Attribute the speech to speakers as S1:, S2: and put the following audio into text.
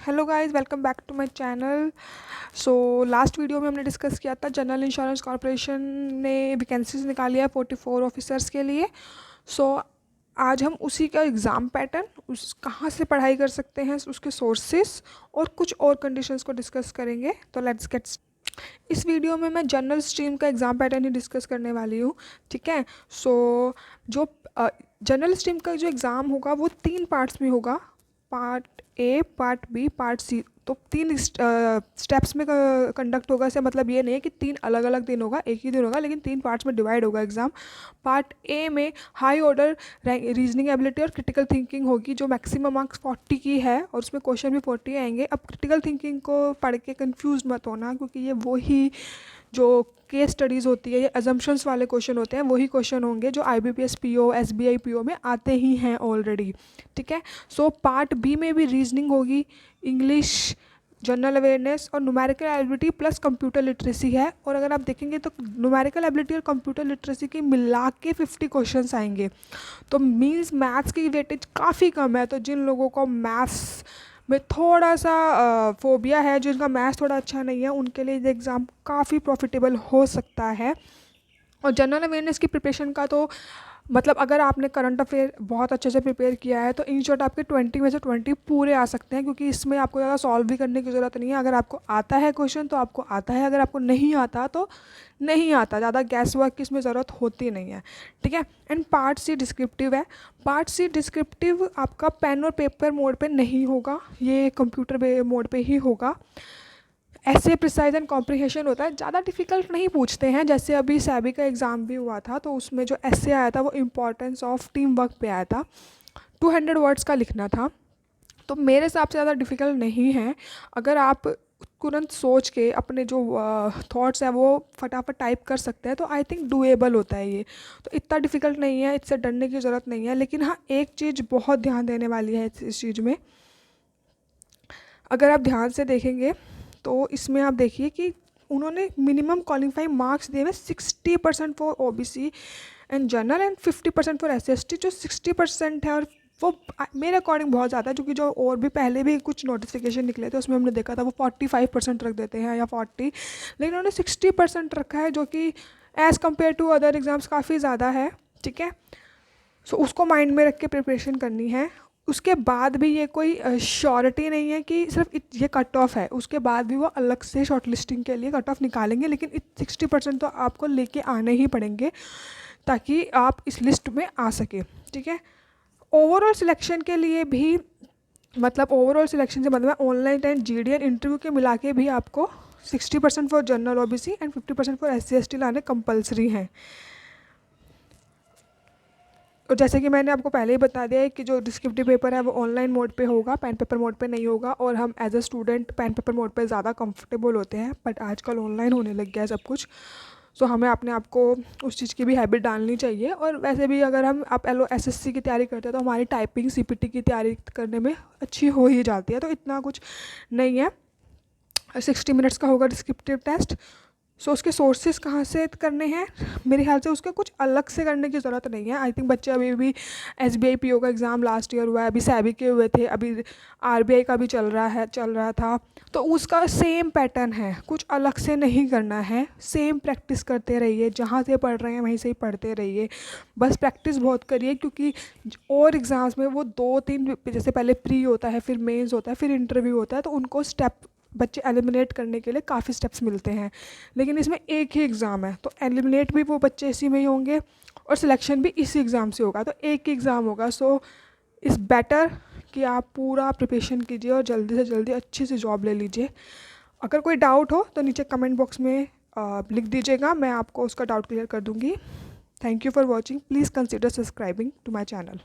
S1: Hello guys, welcome back to my channel. So last video में हमने discuss किया था जनरल इंश्योरेंस कॉर्पोरेशन ने वैकेंसीज निकाली है 44 ऑफिसर्स के लिए। सो आज हम उसी का एग्ज़ाम पैटर्न, उस कहाँ से पढ़ाई कर सकते हैं, उसके सोर्सेस और कुछ और कंडीशंस को डिस्कस करेंगे। तो लेट्स गेट। इस वीडियो में मैं जनरल स्ट्रीम का एग्ज़ाम पैटर्न ही डिस्कस करने वाली हूँ, ठीक है। सो जो जनरल स्ट्रीम का जो एग्ज़ाम होगा वो 3 पार्ट्स में होगा, part A, part B, part C. तो 3 स्टेप्स में कंडक्ट होगा। इससे मतलब ये नहीं है कि 3 अलग अलग दिन होगा, एक ही दिन होगा, लेकिन 3 पार्ट्स में डिवाइड होगा एग्ज़ाम। पार्ट ए में हाई ऑर्डर रीजनिंग एबिलिटी और क्रिटिकल थिंकिंग होगी, जो मैक्सिमम मार्क्स 40 की है और उसमें क्वेश्चन भी 40 आएंगे। अब क्रिटिकल थिंकिंग को पढ़ के कंफ्यूज मत होना, क्योंकि ये वही जो केस स्टडीज़ होती है, ये अजम्पशंस वाले क्वेश्चन होते हैं, वही क्वेश्चन होंगे जो IBPS PO SBI PO में आते ही हैं ऑलरेडी, ठीक है। सो पार्ट बी में भी रीजनिंग होगी, इंग्लिश, जनरल अवेयरनेस और numerical ability plus computer literacy है। और अगर आप देखेंगे तो न्यूमेरिकल एबिलिटी और कंप्यूटर लिटरेसी की मिला के 50 क्वेश्चंस आएंगे। तो मीन्स मैथ्स की वेटेज काफ़ी कम है। तो जिन लोगों को मैथ्स में थोड़ा सा फोबिया है, जिनका मैथ्स थोड़ा अच्छा नहीं है, उनके लिए ये एग्ज़ाम काफ़ी प्रॉफिटेबल हो सकता है। और जनरल अवेयरनेस की प्रिपरेशन का तो मतलब अगर आपने करंट अफेयर बहुत अच्छे से प्रिपेयर किया है तो इन शॉर्ट आपके 20 में से 20 पूरे आ सकते हैं, क्योंकि इसमें आपको ज़्यादा सॉल्व भी करने की ज़रूरत नहीं है। अगर आपको आता है क्वेश्चन तो आपको आता है, अगर आपको नहीं आता तो नहीं आता। ज़्यादा गैस वर्क की इसमें ज़रूरत होती नहीं है, ठीक है। एंड पार्ट सी डिस्क्रिप्टिव है। पार्ट सी डिस्क्रिप्टिव आपका पेन और पेपर मोड पे नहीं होगा, ये कंप्यूटर मोड पे ही होगा। ऐसे प्रिसाइज एंड कॉम्प्रिहेंशन होता है, ज़्यादा डिफ़िकल्ट नहीं पूछते हैं। जैसे अभी सैबी का एग्ज़ाम भी हुआ था, तो उसमें जो ऐसे आया था वो इम्पॉर्टेंस ऑफ टीम वर्क पे आया था, 200 वर्ड्स का लिखना था। तो मेरे हिसाब से ज़्यादा डिफ़िकल्ट नहीं है। अगर आप तुरंत सोच के अपने जो थॉट्स हैं वो फटाफट टाइप कर सकते हैं तो आई थिंक डूएबल होता है ये। तो इतना डिफ़िकल्ट नहीं है, इससे डरने की ज़रूरत नहीं है। लेकिन हाँ, एक चीज़ बहुत ध्यान देने वाली है इस चीज़ में। अगर आप ध्यान से देखेंगे तो इसमें आप देखिए कि उन्होंने मिनिमम क्वालिफाइंग मार्क्स दिए हुए 60% for OBC and general and 50% for SC/ST। जो 60% है और वो मेरे अकॉर्डिंग बहुत ज़्यादा है, क्योंकि जो और भी पहले भी कुछ नोटिफिकेशन निकले थे उसमें हमने देखा था वो 45% रख देते हैं या 40, लेकिन उन्होंने 60% रखा है, जो कि as compare to other exams काफ़ी ज़्यादा है, ठीक है। सो उसको माइंड में रख के प्रिपरेशन करनी है। उसके बाद भी ये कोई श्योरिटी नहीं है कि सिर्फ ये कट ऑफ है, उसके बाद भी वो अलग से शॉर्ट लिस्टिंग के लिए कट ऑफ निकालेंगे, लेकिन 60% तो आपको लेके आने ही पड़ेंगे ताकि आप इस लिस्ट में आ सके, ठीक है। ओवरऑल सिलेक्शन के लिए भी मतलब ओवरऑल सिलेक्शन से मतलब ऑनलाइन एंड GDN इंटरव्यू के मिला के भी आपको 60% for general OBC and 50% for SC/ST लाने कंपलसरी हैं। और जैसे कि मैंने आपको पहले ही बता दिया है कि जो डिस्क्रिप्टिव पेपर है वो ऑनलाइन मोड पे होगा, पेन पेपर मोड पे नहीं होगा। और हम as a student pen paper mode पे ज़्यादा कंफर्टेबल होते हैं, बट आजकल ऑनलाइन होने लग गया है सब कुछ। सो हमें अपने आप को उस चीज़ की भी हैबिट डालनी चाहिए। और वैसे भी अगर हम आप SSC की तैयारी करते हैं तो हमारी टाइपिंग CPT की तैयारी करने में अच्छी हो ही जाती है, तो इतना कुछ नहीं है। 60 मिनट्स का होगा डिस्क्रिप्टिव टेस्ट। सो उसके सोर्सेज कहाँ से करने हैं, मेरे ख्याल से उसके कुछ अलग से करने की ज़रूरत नहीं है। आई थिंक बच्चे अभी SBI PO का एग्ज़ाम लास्ट ईयर हुआ है, अभी सैबी के हुए थे, अभी RBI का भी चल रहा था। तो उसका सेम पैटर्न है, कुछ अलग से नहीं करना है। सेम प्रैक्टिस करते रहिए, जहाँ से पढ़ रहे हैं वहीं से ही पढ़ते रहिए, बस प्रैक्टिस बहुत करिए। क्योंकि और एग्ज़ाम्स में वो 2-3 जैसे पहले प्री होता है, फिर मेंस होता है, फिर इंटरव्यू होता है, तो उनको स्टेप बच्चे एलिमिनेट करने के लिए काफ़ी स्टेप्स मिलते हैं। लेकिन इसमें एक ही एग्ज़ाम है, तो एलिमिनेट भी वो बच्चे इसी में ही होंगे और सिलेक्शन भी इसी एग्ज़ाम से होगा, तो एक ही एग्ज़ाम होगा। सो इज़ बेटर कि आप पूरा प्रिपरेशन कीजिए और जल्दी से जल्दी अच्छी सी जॉब ले लीजिए। अगर कोई डाउट हो तो नीचे कमेंट बॉक्स में लिख दीजिएगा, मैं आपको उसका डाउट क्लियर कर दूँगी। Thank you for watching. Please consider subscribing to my channel.